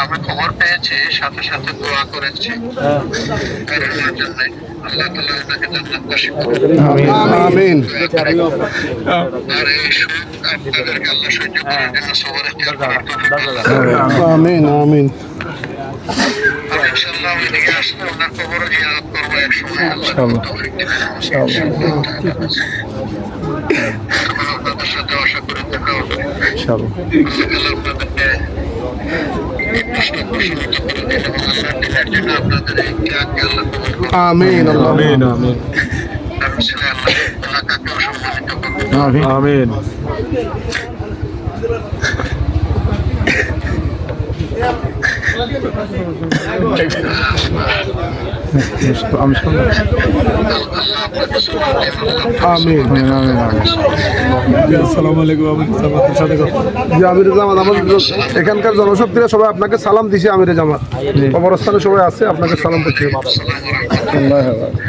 আমি খবর পেয়েছি, সাথে সাথে দোয়া করেছি বেরোনোর জন্য। আল্লাহ তাআলা ওনাকে জান্নাতবাসী করুন। আমিন। আর এই সুখ আপনাদেরকে আল্লাহ সহ্য করার জন্য সবার ইখতিয়ার করার তৌফিক দান করুন। আমিন আমিন। আর ইনশাআল্লাহ আমি এদিকে আসলে ওনার কবরও জিয়ারত করবো এক সময়, আল্লাহ তৌফিক দিবেন আমাকে ইনশাআল্লাহ। তখন আপনাদের সাথে আশা করি দেখা হবে। আল্লাহ তাআলা আপনাদেরকে এই প্রশ্ন প্রশমিত করে দিন এবং আল্লাহর দিনের জন্য আপনাদের এই ত্যাগকে আল্লাহ কবুল করুন। আমিন আমিন তার ছেলে আল্লাহ এলাকাকেও সম্মানিত করুন। আমিন। আমিন। আসসালামু আলাইকুম। আপনাদের সাথে কথা জি আমির জামাত, আমাদের এখানকার জনশক্তিরা সবাই আপনাকে সালাম দিছে। আমির জামাত কবরস্থানে সবাই আছে, আপনাকে সালাম দিচ্ছে। আসসালামু আলাইকুম।